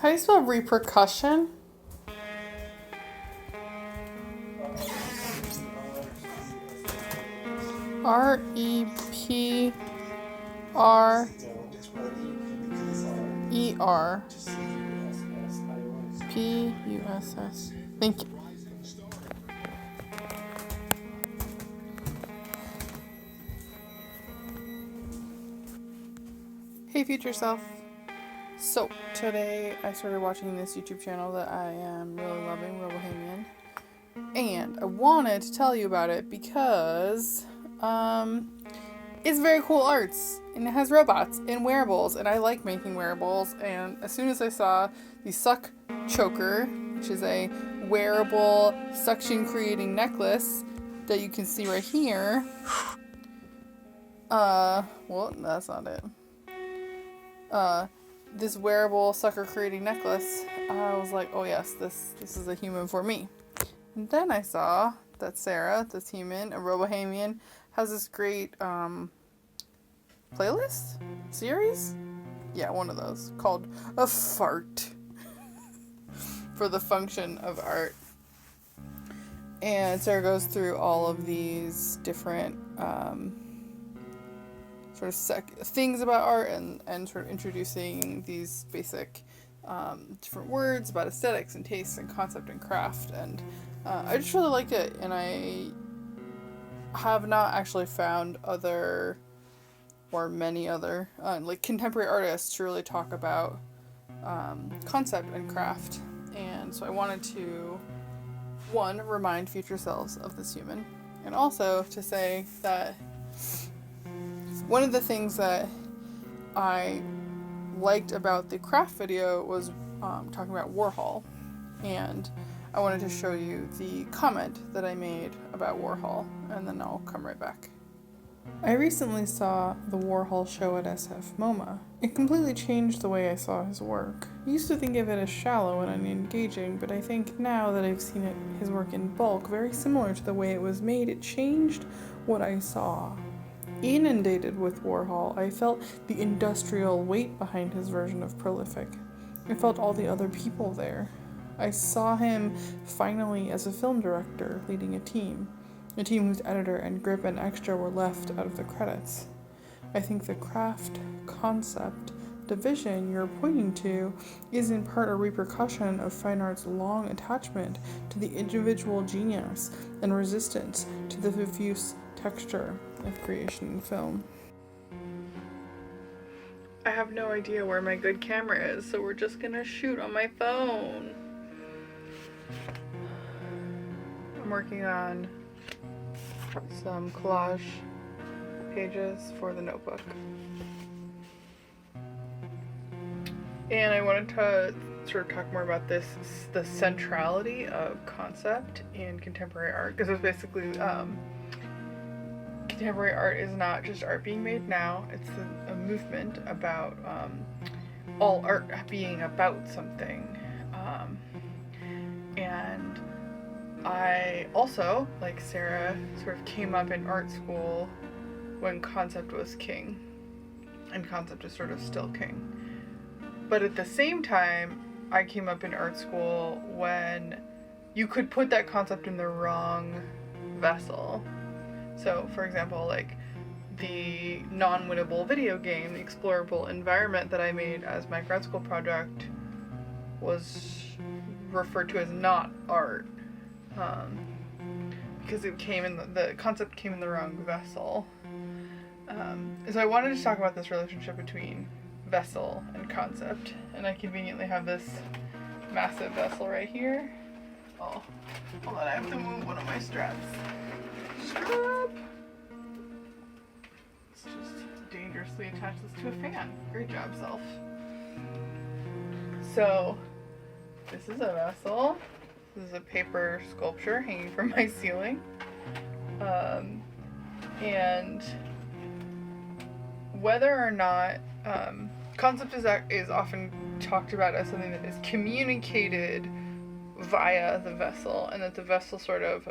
How do you spell repercussion? REPRERPUSS. Thank you. Hey, future self. So, today I started watching this YouTube channel that I am really loving, Robohemian. And I wanted to tell you about it because it's very cool arts. And it has robots and wearables. And I like making wearables. And as soon as I saw the Suck Choker, which is a wearable suction creating necklace that you can see right here. Well, that's not it. This wearable sucker creating necklace, I was like, oh yes, this is a human for me. And then I saw that Sarah, this human, a Robohemian, has this great playlist series. Yeah, one of those called A Fart for the function of art. And Sarah goes through all of these different sort of things about art and sort of introducing these basic different words about aesthetics and taste and concept and craft. And I just really liked it. And I have not actually found many other like contemporary artists to really talk about concept and craft. And so I wanted to, one, remind future selves of this human, and also to say that one of the things that I liked about the craft video was talking about Warhol, and I wanted to show you the comment that I made about Warhol, and then I'll come right back. I recently saw the Warhol show at SF MoMA. It completely changed the way I saw his work. I used to think of it as shallow and unengaging, but I think now that I've seen his work in bulk, very similar to the way it was made, it changed what I saw. Inundated with Warhol, I felt the industrial weight behind his version of prolific. I felt all the other people there. I saw him finally as a film director leading a team whose editor and grip and extra were left out of the credits. I think the craft concept division you're pointing to is in part a repercussion of fine art's long attachment to the individual genius and resistance to the diffuse texture of creation in film. I have no idea where my good camera is, so we're just gonna shoot on my phone. I'm working on some collage pages for the notebook. And I wanted to sort of talk more about the centrality of concept in contemporary art, because it's basically contemporary art is not just art being made now, it's a movement about all art being about something. And I also, like Sarah, sort of came up in art school when concept was king, and concept is sort of still king. But at the same time, I came up in art school when you could put that concept in the wrong vessel. So, for example, like the non-winnable video game, the explorable environment that I made as my grad school project was referred to as not art. Because it came in the concept came in the wrong vessel. So I wanted to talk about this relationship between vessel and concept, and I conveniently have this massive vessel right here. Oh, hold on, I have to move one of my straps. Strap! Let's just dangerously attach this to a fan. Great job, self. So, this is a vessel. This is a paper sculpture hanging from my ceiling. And whether or not concept is often talked about as something that is communicated via the vessel, and that the vessel sort of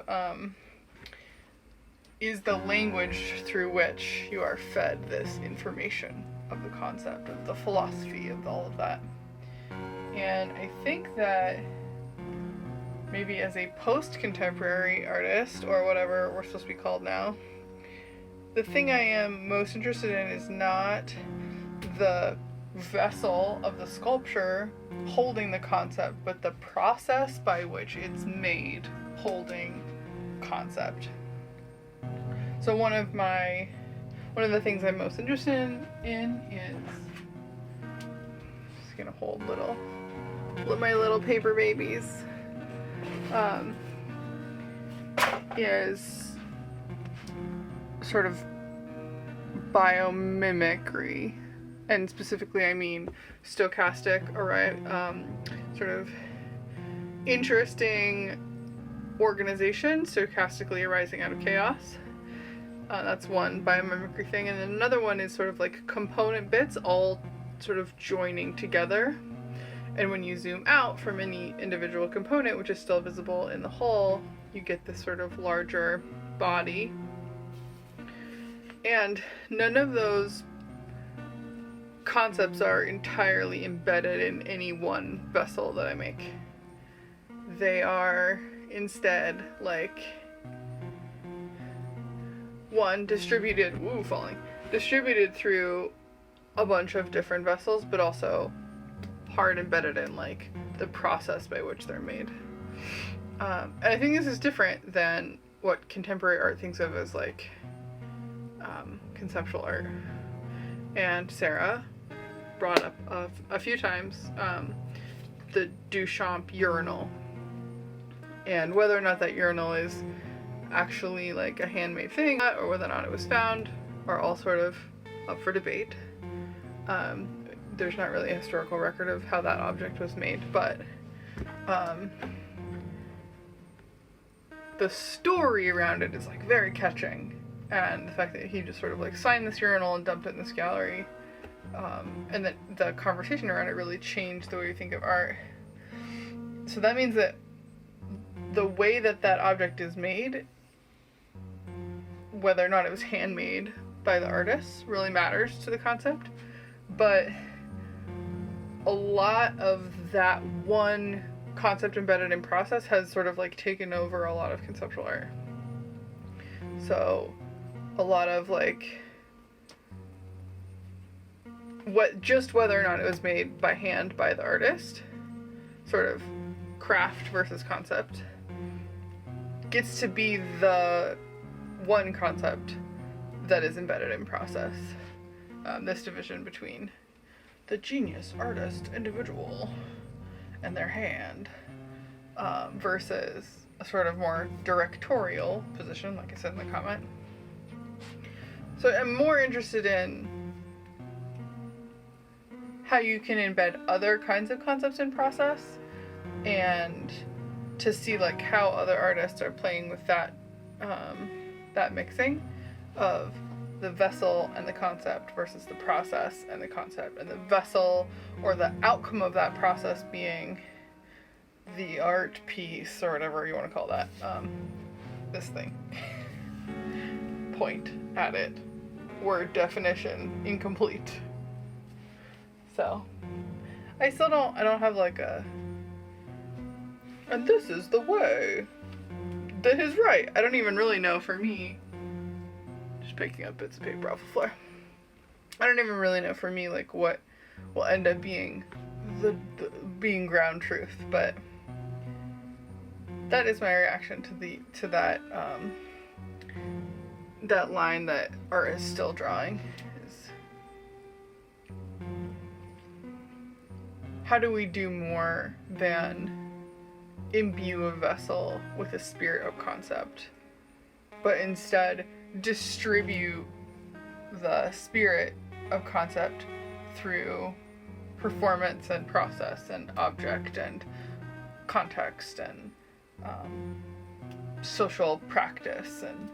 is the language through which you are fed this information of the concept, of the philosophy, of all of that. And I think that maybe as a post-contemporary artist, or whatever we're supposed to be called now, the thing I am most interested in is not the vessel of the sculpture holding the concept, but the process by which it's made holding concept. So one of the things I'm most interested in is, just gonna hold my little paper babies, is sort of biomimicry, and specifically I mean stochastic, sort of interesting organization, stochastically arising out of chaos. That's one biomimicry thing, and then another one is sort of like component bits all sort of joining together. And when you zoom out from any individual component, which is still visible in the whole, you get this sort of larger body. And none of those concepts are entirely embedded in any one vessel that I make. They are instead like distributed through a bunch of different vessels, but also hard embedded in like the process by which they're made. And I think this is different than what contemporary art thinks of as like conceptual art. And Sarah brought up a few times the Duchamp urinal, and whether or not that urinal is actually like a handmade thing or whether or not it was found are all sort of up for debate. There's not really a historical record of how that object was made, but the story around it is like very catching, and the fact that he just sort of like signed this urinal and dumped it in this gallery, and that the conversation around it really changed the way we think of art. So that means that the way that that object is made, whether or not it was handmade by the artist, really matters to the concept. But a lot of that one concept embedded in process has sort of like taken over a lot of conceptual art. So a lot of like whether or not it was made by hand by the artist, sort of craft versus concept, gets to be the one concept that is embedded in process. This division between the genius, artist, individual, and their hand, versus a sort of more directorial position, like I said in the comment. So I'm more interested in how you can embed other kinds of concepts in process, and to see like how other artists are playing with that that mixing of the vessel and the concept versus the process and the concept, and the vessel or the outcome of that process being the art piece or whatever you want to call that, this thing. Point at it. Word definition incomplete. So I don't have like a, and this is the way that is right. I don't even really know, for me, just picking up bits of paper off the floor, I don't even really know for me like what will end up being the being ground truth, but that is my reaction to that that line that art is still drawing, is how do we do more than imbue a vessel with a spirit of concept, but instead distribute the spirit of concept through performance and process and object and context and social practice and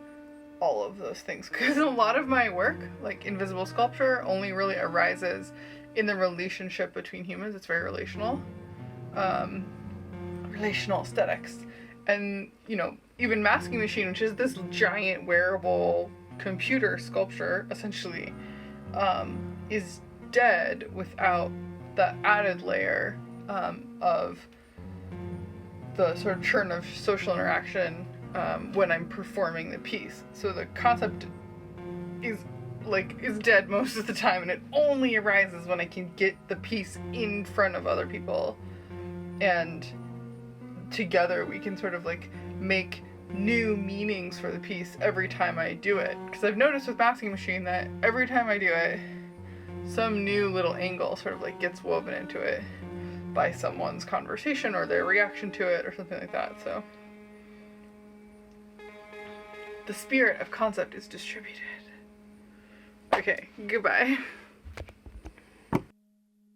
all of those things. Because a lot of my work, like invisible sculpture, only really arises in the relationship between humans. It's very relational. Relational aesthetics. And, even Masking Machine, which is this giant wearable computer sculpture, essentially, is dead without the added layer of the sort of churn of social interaction when I'm performing the piece. So the concept is dead most of the time, and it only arises when I can get the piece in front of other people, and together we can sort of like make new meanings for the piece every time I do it. Because I've noticed with Masking Machine that every time I do it, some new little angle sort of like gets woven into it by someone's conversation or their reaction to it or something like that. So the spirit of concept is distributed. Okay, goodbye.